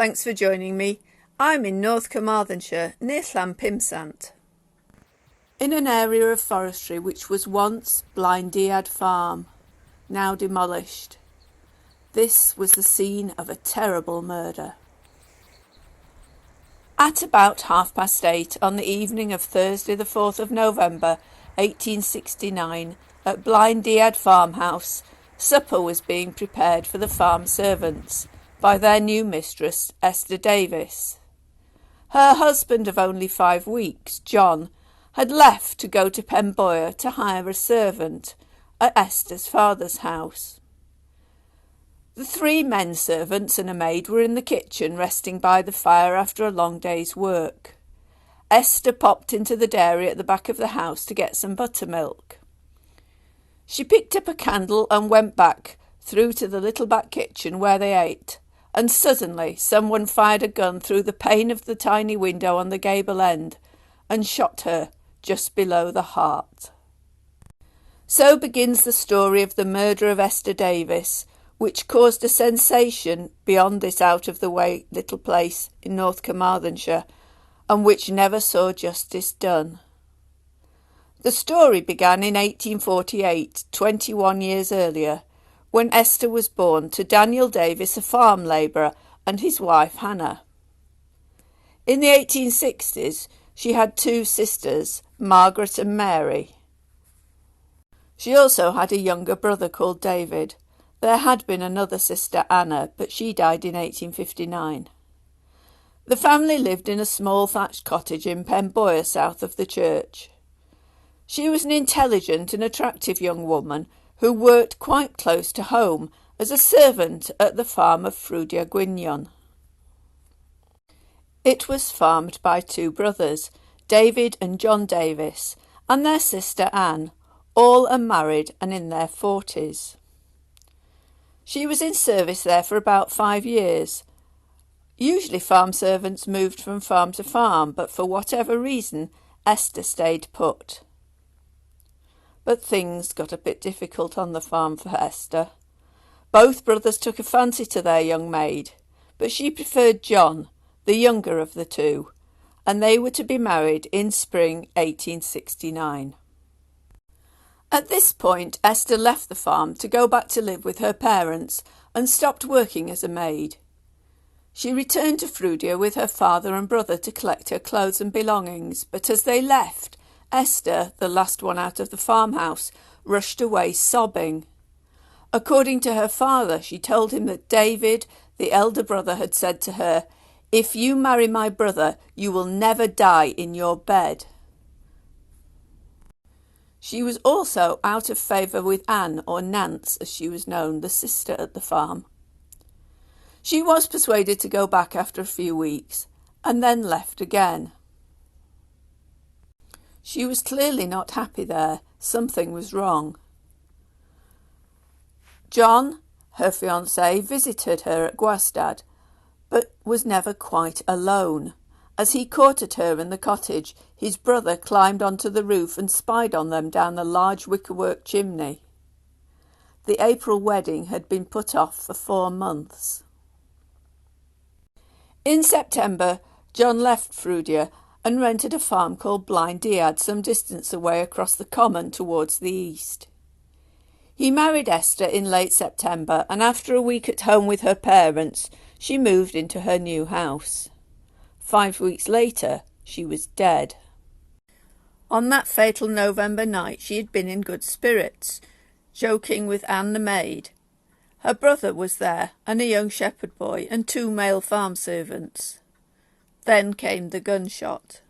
Thanks for joining me. I'm in North Carmarthenshire, near Blaenduad. In an area of forestry which was once Blaenduad Farm, now demolished. This was the scene of a terrible murder. At about 8:30 on the evening of Thursday the 4th of November 1869 at Blaenduad farmhouse, supper was being prepared for the farm servants by their new mistress, Esther Davis. Her husband of only 5 weeks, John, had left to go to Pemboer to hire a servant at Esther's father's house. The 3 men servants and a maid were in the kitchen resting by the fire after a long day's work. Esther popped into the dairy at the back of the house to get some buttermilk. She picked up a candle and went back through to the little back kitchen where they ate, and suddenly someone fired a gun through the pane of the tiny window on the gable end and shot her just below the heart. So begins the story of the murder of Esther Davis, which caused a sensation beyond this out-of-the-way little place in North Carmarthenshire, and which never saw justice done. The story began in 1848, 21 years earlier, when Esther was born to Daniel Davis, a farm labourer, and his wife Hannah. In the 1860s, she had 2 sisters, Margaret and Mary. She also had a younger brother called David. There had been another sister, Anna, but she died in 1859. The family lived in a small thatched cottage in Pemboer, south of the church. She was an intelligent and attractive young woman who worked quite close to home as a servant at the farm of Frudia Gwinion. It was farmed by 2 brothers, David and John Davis, and their sister Anne, all unmarried and in their 40s. She was in service there for about 5 years. Usually farm servants moved from farm to farm, but for whatever reason, Esther stayed put. But things got a bit difficult on the farm for Esther. Both brothers took a fancy to their young maid, but she preferred John, the younger of the 2, and they were to be married in spring 1869. At this point, Esther left the farm to go back to live with her parents and stopped working as a maid. She returned to Frudia with her father and brother to collect her clothes and belongings, but as they left, Esther, the last one out of the farmhouse, rushed away sobbing. According to her father, she told him that David, the elder brother, had said to her, "If you marry my brother, you will never die in your bed." She was also out of favour with Anne, or Nance as she was known, the sister at the farm. She was persuaded to go back after a few weeks, and then left again. She was clearly not happy there. Something was wrong. John, her fiancé, visited her at Gwastad, but was never quite alone. As he courted her in the cottage, his brother climbed onto the roof and spied on them down the large wickerwork chimney. The April wedding had been put off for 4 months. In September, John left Frudia and rented a farm called Blaenduad some distance away across the common towards the east. He married Esther in late September, and after a week at home with her parents, she moved into her new house. 5 weeks later, she was dead. On that fatal November night, she had been in good spirits, joking with Anne the maid. Her brother was there, and a young shepherd boy, and 2 male farm servants. Then came the gunshot.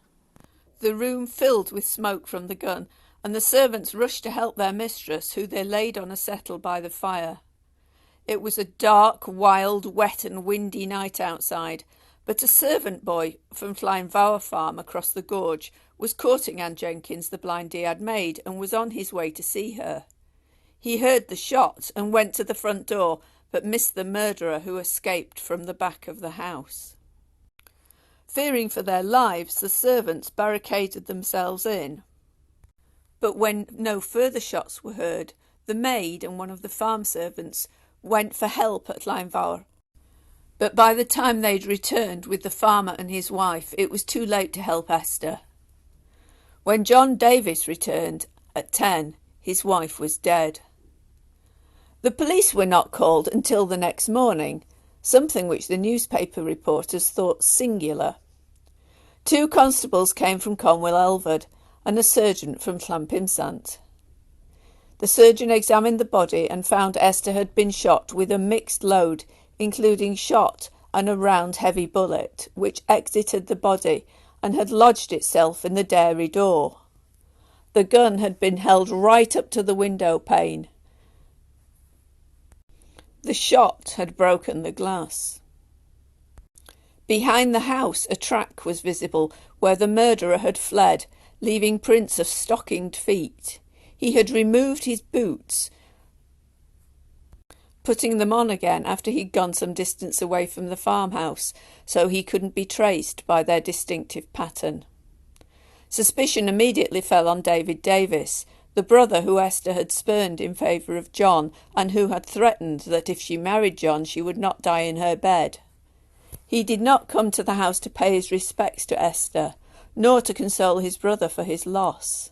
The room filled with smoke from the gun, and the servants rushed to help their mistress, who they laid on a settle by the fire. It was a dark, wild, wet and windy night outside, but a servant boy from Blaenduad farm across the gorge was courting Anne Jenkins, the Blaenduad maid, and was on his way to see her. He heard the shot and went to the front door, but missed the murderer, who escaped from the back of the house. Fearing for their lives, the servants barricaded themselves in. But when no further shots were heard, the maid and one of the farm servants went for help at Blaenduad. But by the time they'd returned with the farmer and his wife, it was too late to help Esther. When John Davis returned at 10, his wife was dead. The police were not called until the next morning, something which the newspaper reporters thought singular. 2 constables came from Conwy Elford and a surgeon from Llampimsant. The surgeon examined the body and found Esther had been shot with a mixed load, including shot and a round heavy bullet, which exited the body and had lodged itself in the dairy door. The gun had been held right up to the window pane. The shot had broken the glass. Behind the house a track was visible where the murderer had fled, leaving prints of stockinged feet. He had removed his boots, putting them on again after he'd gone some distance away from the farmhouse, so he couldn't be traced by their distinctive pattern. Suspicion immediately fell on David Davis, the brother who Esther had spurned in favour of John, and who had threatened that if she married John she would not die in her bed. He did not come to the house to pay his respects to Esther, nor to console his brother for his loss.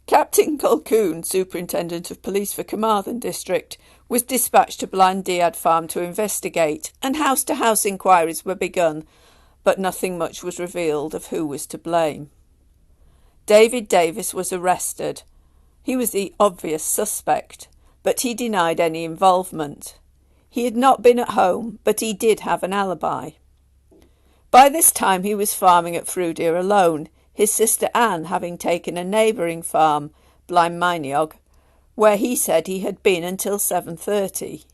Captain Colquhoun, Superintendent of Police for Carmarthen District, was dispatched to Blaenduad farm to investigate, and house-to-house inquiries were begun, but nothing much was revealed of who was to blame. David Davis was arrested. He was the obvious suspect, but he denied any involvement. He had not been at home, but he did have an alibi. By this time he was farming at Frwydr alone, his sister Anne having taken a neighbouring farm, Blaenduad, where he said he had been until 7:30.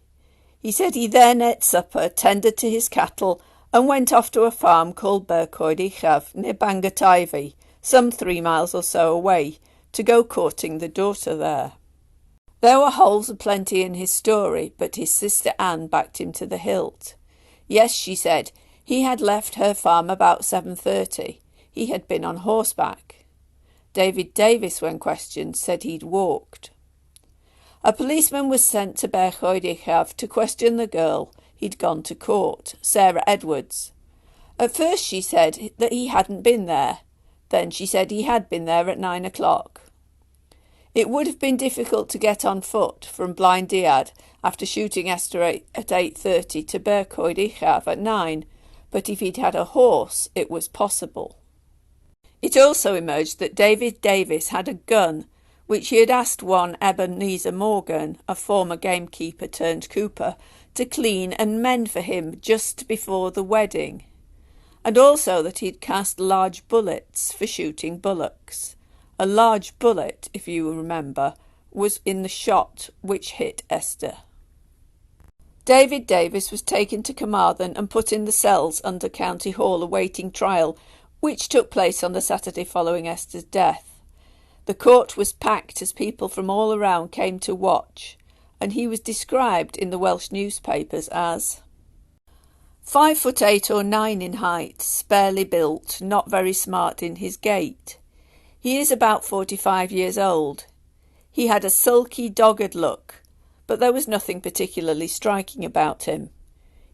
He said he then ate supper, tended to his cattle, and went off to a farm called Ballistics near Ballistics, some 3 miles or so away, to go courting the daughter there. There were holes aplenty in his story, but his sister Anne backed him to the hilt. Yes, she said, he had left her farm about 7:30. He had been on horseback. David Davis, when questioned, said he'd walked. A policeman was sent to Ballistics to question the girl he'd gone to court, Sarah Edwards. At first she said that he hadn't been there. Then she said he had been there at 9 o'clock. It would have been difficult to get on foot from Blaenduad after shooting Esther at 8:30 to Ballistics at 9, but if he'd had a horse, it was possible. It also emerged that David Davis had a gun, which he had asked one Ebenezer Morgan, a former gamekeeper turned cooper, to clean and mend for him just before the wedding, and also that he'd cast large bullets for shooting bullocks. A large bullet, if you remember, was in the shot which hit Esther. David Davis was taken to Carmarthen and put in the cells under County Hall awaiting trial, which took place on the Saturday following Esther's death. The court was packed as people from all around came to watch, and he was described in the Welsh newspapers as 5'8" or 9 in height, sparely built, not very smart in his gait. He is about 45 years old. He had a sulky, dogged look, but there was nothing particularly striking about him.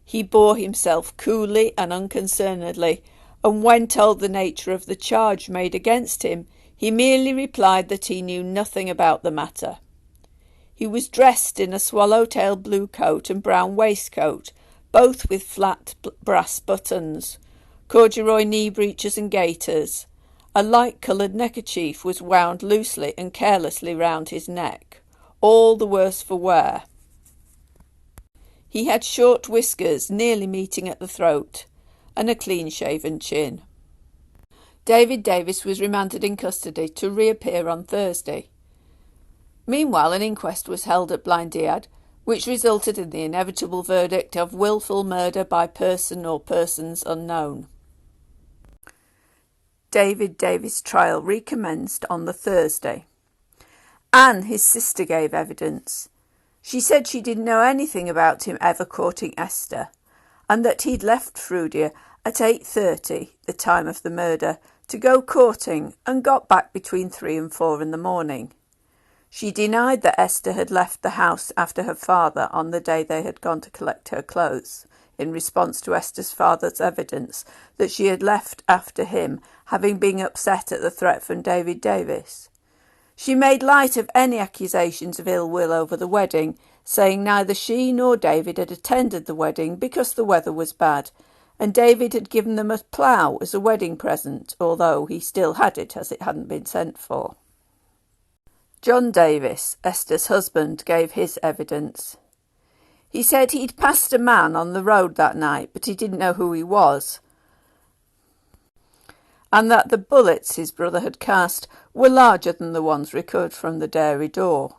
He bore himself coolly and unconcernedly, and when told the nature of the charge made against him, he merely replied that he knew nothing about the matter. He was dressed in a swallow-tail blue coat and brown waistcoat, both with flat brass buttons, corduroy knee breeches and gaiters. A light-coloured neckerchief was wound loosely and carelessly round his neck, all the worse for wear. He had short whiskers nearly meeting at the throat, and a clean-shaven chin. David Davis was remanded in custody to reappear on Thursday. Meanwhile, an inquest was held at Blaenduad, which resulted in the inevitable verdict of wilful murder by person or persons unknown. David Davis' trial recommenced on the Thursday. Anne, his sister, gave evidence. She said she didn't know anything about him ever courting Esther, and that he'd left Frwydr at 8:30, the time of the murder, to go courting, and got back between 3 and 4 in the morning. She denied that Esther had left the house after her father on the day they had gone to collect her clothes. in response to Esther's father's evidence that she had left after him, having been upset at the threat from David Davis. She made light of any accusations of ill will over the wedding, saying neither she nor David had attended the wedding because the weather was bad, and David had given them a plough as a wedding present, although he still had it as it hadn't been sent for. John Davis, Esther's husband, gave his evidence. He said he'd passed a man on the road that night, but he didn't know who he was, and that the bullets his brother had cast were larger than the ones recovered from the dairy door.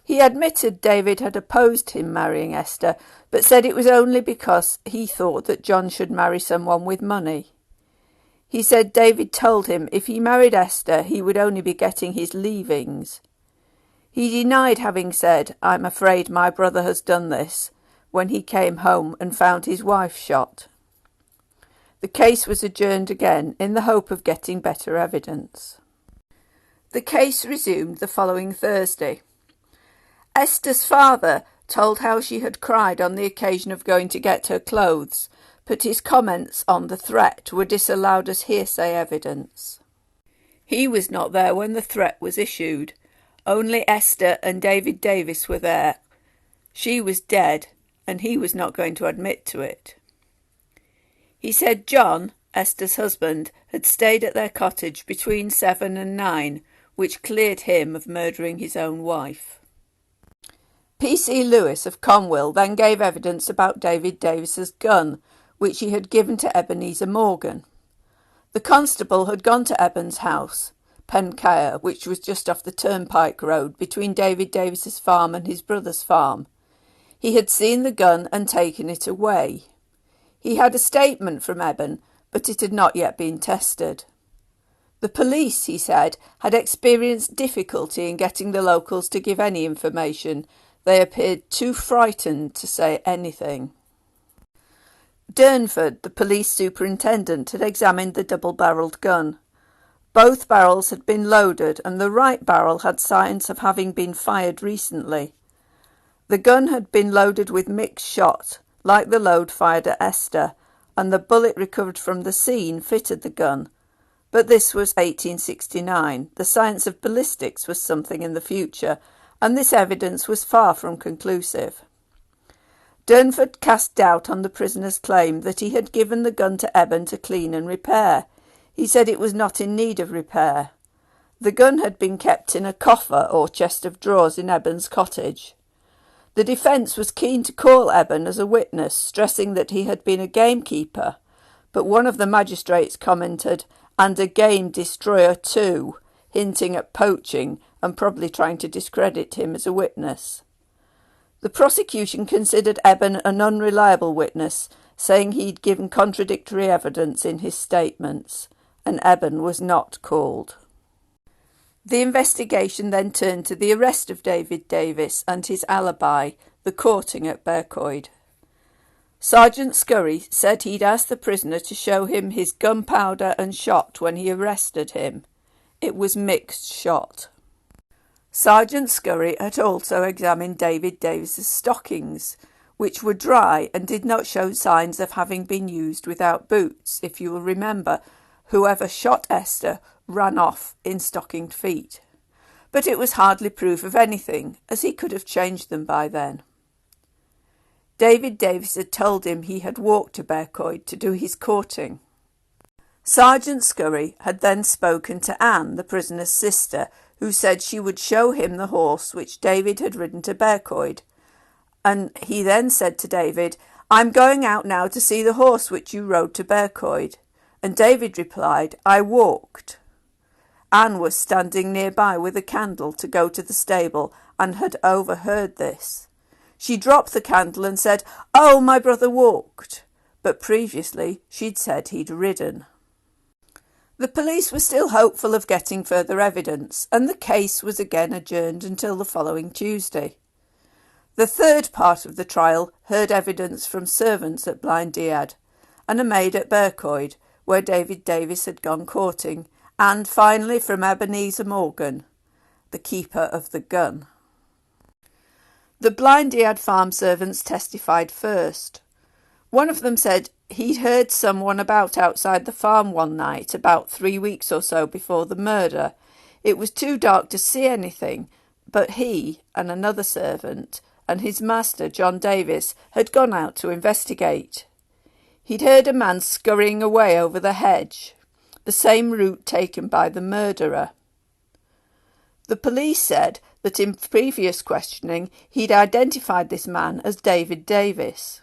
He admitted David had opposed him marrying Esther, but said it was only because he thought that John should marry someone with money. He said David told him if he married Esther he would only be getting his leavings. He denied having said, "I'm afraid my brother has done this," when he came home and found his wife shot. The case was adjourned again in the hope of getting better evidence. The case resumed the following Thursday. Esther's father told how she had cried on the occasion of going to get her clothes, but his comments on the threat were disallowed as hearsay evidence. He was not there when the threat was issued. Only Esther and David Davis were there. She was dead, and he was not going to admit to it. He said John, Esther's husband, had stayed at their cottage between 7 and 9, which cleared him of murdering his own wife. P.C. Lewis of Conwell then gave evidence about David Davis's gun, which he had given to Ebenezer Morgan. The constable had gone to Eben's house, Pencair, which was just off the turnpike road between David Davis's farm and his brother's farm. He had seen the gun and taken it away. He had a statement from Eben, but it had not yet been tested. The police, he said, had experienced difficulty in getting the locals to give any information. They appeared too frightened to say anything. Durnford, the police superintendent, had examined the double-barrelled gun. Both barrels had been loaded, and the right barrel had signs of having been fired recently. The gun had been loaded with mixed shot, like the load fired at Esther, and the bullet recovered from the scene fitted the gun. But this was 1869. The science of ballistics was something in the future, and this evidence was far from conclusive. Durnford cast doubt on the prisoner's claim that he had given the gun to Eben to clean and repair. He said it was not in need of repair. The gun had been kept in a coffer or chest of drawers in Eben's cottage. The defence was keen to call Eben as a witness, stressing that he had been a gamekeeper, but one of the magistrates commented, "and a game destroyer too," hinting at poaching and probably trying to discredit him as a witness. The prosecution considered Eben an unreliable witness, saying he'd given contradictory evidence in his statements, and Eben was not called. The investigation then turned to the arrest of David Davis and his alibi, the courting at Bercoid. Sergeant Scurry said he'd asked the prisoner to show him his gunpowder and shot when he arrested him. It was mixed shot. Sergeant Scurry had also examined David Davis's stockings, which were dry and did not show signs of having been used without boots. If you will remember, whoever shot Esther ran off in stockinged feet. But it was hardly proof of anything, as he could have changed them by then. David Davis had told him he had walked to Bercoid to do his courting. Sergeant Scurry had then spoken to Anne, the prisoner's sister, who said she would show him the horse which David had ridden to Bercoid. And he then said to David, "I'm going out now to see the horse which you rode to Bercoid." And David replied, "I walked." Anne was standing nearby with a candle to go to the stable and had overheard this. She dropped the candle and said, "Oh, my brother walked." But previously she'd said he'd ridden. The police were still hopeful of getting further evidence, and the case was again adjourned until the following Tuesday. The third part of the trial heard evidence from servants at Blaenduad and a maid at Bercoid, where David Davis had gone courting, and finally from Ebenezer Morgan, the keeper of the gun. The Blaenduad farm servants testified first. One of them said he'd heard someone about outside the farm one night about 3 weeks or so before the murder. It was too dark to see anything, but he and another servant and his master, John Davis, had gone out to investigate. He'd heard a man scurrying away over the hedge, the same route taken by the murderer. The police said that in previous questioning he'd identified this man as David Davis.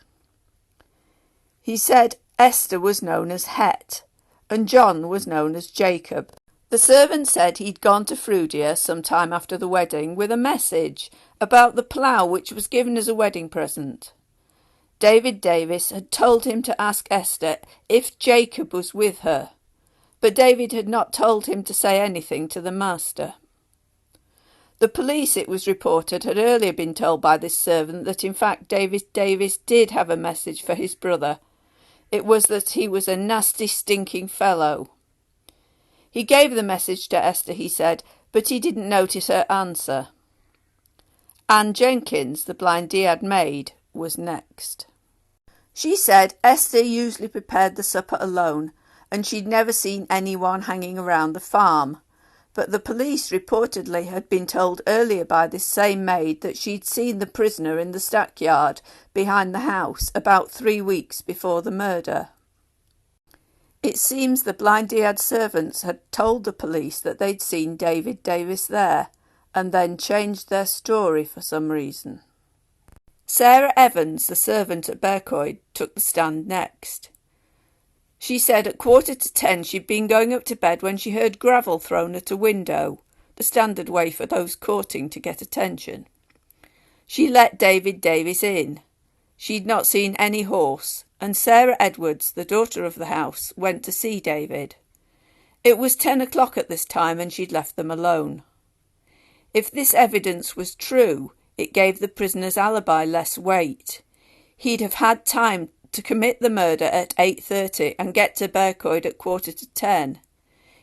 He said Esther was known as Het and John was known as Jacob. The servant said he'd gone to Frudia some time after the wedding with a message about the plough which was given as a wedding present. David Davis had told him to ask Esther if Jacob was with her, but David had not told him to say anything to the master. The police, it was reported, had earlier been told by this servant that in fact David Davis did have a message for his brother. It was that he was a nasty, stinking fellow. He gave the message to Esther, he said, but he didn't notice her answer. Anne Jenkins, the Blaenduad maid, was next. She said Esther usually prepared the supper alone, and she'd never seen anyone hanging around the farm. But the police reportedly had been told earlier by this same maid that she'd seen the prisoner in the stackyard behind the house about 3 weeks before the murder. It seems the Blaenduad servants had told the police that they'd seen David Davis there, and then changed their story for some reason. Sarah Evans, the servant at Bercoed, took the stand next. She said at 9:45 she'd been going up to bed when she heard gravel thrown at a window, the standard way for those courting to get attention. She let David Davis in. She'd not seen any horse, and Sarah Edwards, the daughter of the house, went to see David. It was 10 o'clock at this time, and she'd left them alone. If this evidence was true, it gave the prisoner's alibi less weight. He'd have had time to commit the murder at 8:30 and get to Bercoed at 9:45.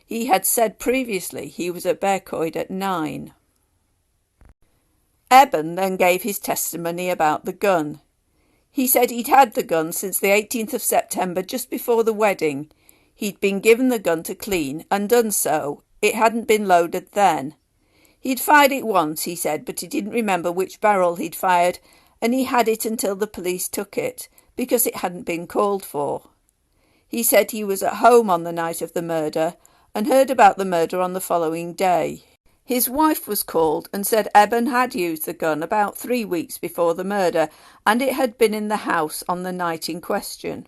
He had said previously he was at Bercoed at 9. Eben then gave his testimony about the gun. He said he'd had the gun since the 18th of September, just before the wedding. He'd been given the gun to clean and done so. It hadn't been loaded then. He'd fired it once, he said, but he didn't remember which barrel he'd fired, and he had it until the police took it, because it hadn't been called for. He said he was at home on the night of the murder and heard about the murder on the following day. His wife was called and said Eben had used the gun about 3 weeks before the murder, and it had been in the house on the night in question.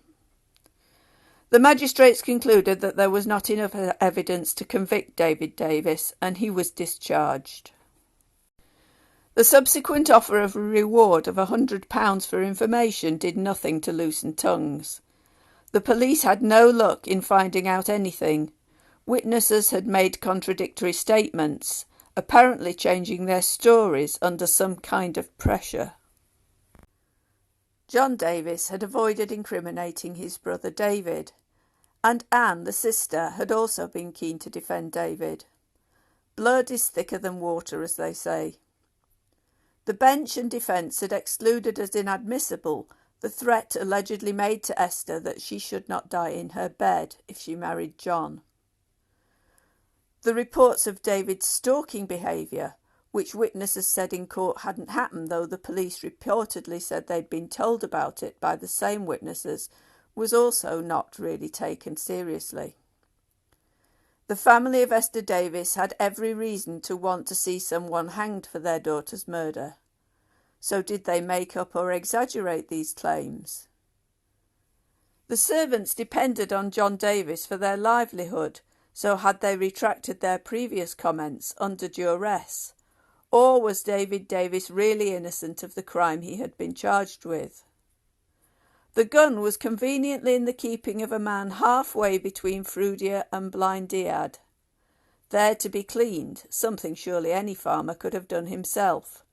The magistrates concluded that there was not enough evidence to convict David Davis, and he was discharged. The subsequent offer of a reward of £100 for information did nothing to loosen tongues. The police had no luck in finding out anything. Witnesses had made contradictory statements, apparently changing their stories under some kind of pressure. John Davis had avoided incriminating his brother David, and Anne, the sister, had also been keen to defend David. Blood is thicker than water, as they say. The bench and defence had excluded as inadmissible the threat allegedly made to Esther that she should not die in her bed if she married John. The reports of David's stalking behaviour, which witnesses said in court hadn't happened, though the police reportedly said they'd been told about it by the same witnesses, was also not really taken seriously. The family of Esther Davis had every reason to want to see someone hanged for their daughter's murder. So did they make up or exaggerate these claims? The servants depended on John Davis for their livelihood, so had they retracted their previous comments under duress? Or was David Davis really innocent of the crime he had been charged with? The gun was conveniently in the keeping of a man halfway between Frudia and Blaenduad, there to be cleaned, something surely any farmer could have done himself.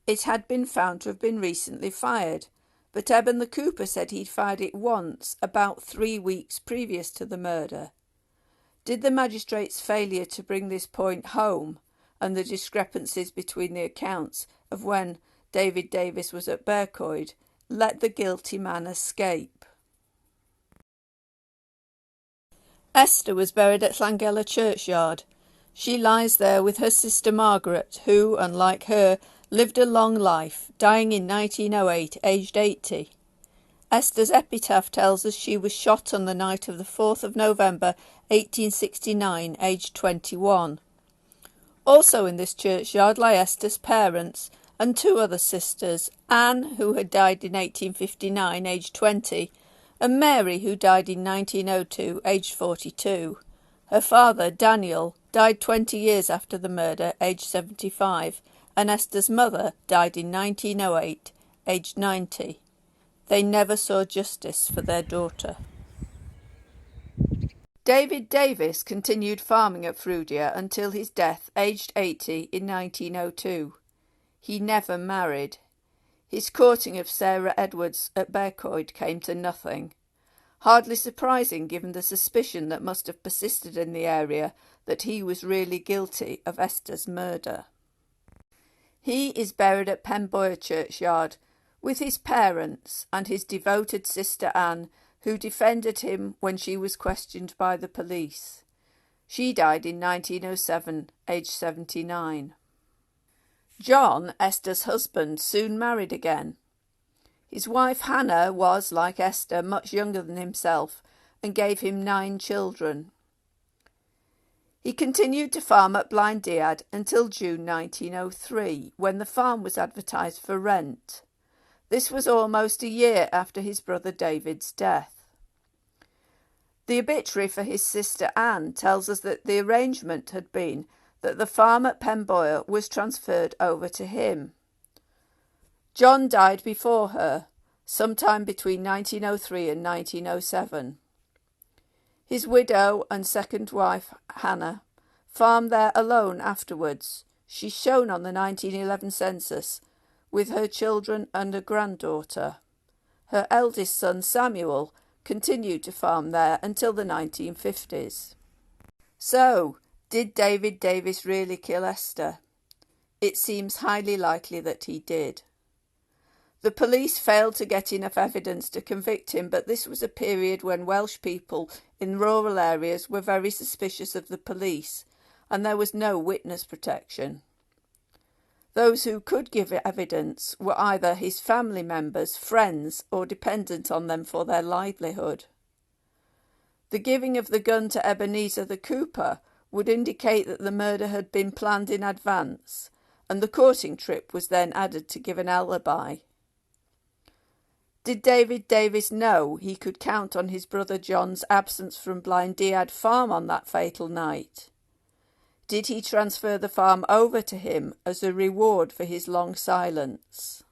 It had been found to have been recently fired, but Eben the cooper said he'd fired it once, about 3 weeks previous to the murder. Did the magistrate's failure to bring this point home, and the discrepancies between the accounts of when David Davis was at Bercoed, let the guilty man escape. Esther was buried at Llangella churchyard. She lies there with her sister Margaret, who, unlike her, lived a long life, dying in 1908, aged 80. Esther's epitaph tells us she was shot on the night of the 4th of November 1869, aged 21. Also in this churchyard lie Esther's parents and two other sisters, Anne, who had died in 1859, aged 20, and Mary, who died in 1902, aged 42. Her father, Daniel, died 20 years after the murder, aged 75, and Esther's mother died in 1908, aged 90. They never saw justice for their daughter. David Davis continued farming at Frudia until his death, aged 80, in 1902. He never married. His courting of Sarah Edwards at Bearcoid came to nothing. Hardly surprising given the suspicion that must have persisted in the area that he was really guilty of Esther's murder. He is buried at Pemboer churchyard with his parents and his devoted sister Anne, who defended him when she was questioned by the police. She died in 1907, aged 79. John, Esther's husband, soon married again. His wife Hannah was, like Esther, much younger than himself and gave him 9 children. He continued to farm at Blaenduad until June 1903, when the farm was advertised for rent. This was almost a year after his brother David's death. The obituary for his sister Anne tells us that the arrangement had been that the farm at Pemboer was transferred over to him. John died before her, sometime between 1903 and 1907. His widow and second wife, Hannah, farmed there alone afterwards. She's shown on the 1911 census with her children and a granddaughter. Her eldest son, Samuel, continued to farm there until the 1950s. So, did David Davis really kill Esther? It seems highly likely that he did. The police failed to get enough evidence to convict him, but this was a period when Welsh people in rural areas were very suspicious of the police, and there was no witness protection. Those who could give evidence were either his family members, friends, or dependent on them for their livelihood. The giving of the gun to Ebenezer the cooper would indicate that the murder had been planned in advance, and the courting trip was then added to give an alibi. Did David Davis know he could count on his brother John's absence from Blaenduad farm on that fatal night? Did he transfer the farm over to him as a reward for his long silence?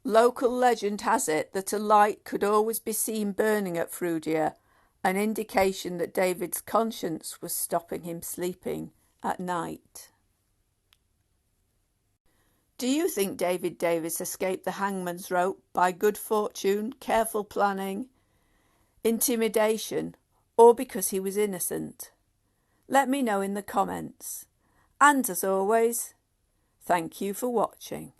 Local legend has it that a light could always be seen burning at Frudia, an indication that David's conscience was stopping him sleeping at night. Do you think David Davis escaped the hangman's rope by good fortune, careful planning, intimidation, or because he was innocent? Let me know in the comments. And as always, thank you for watching.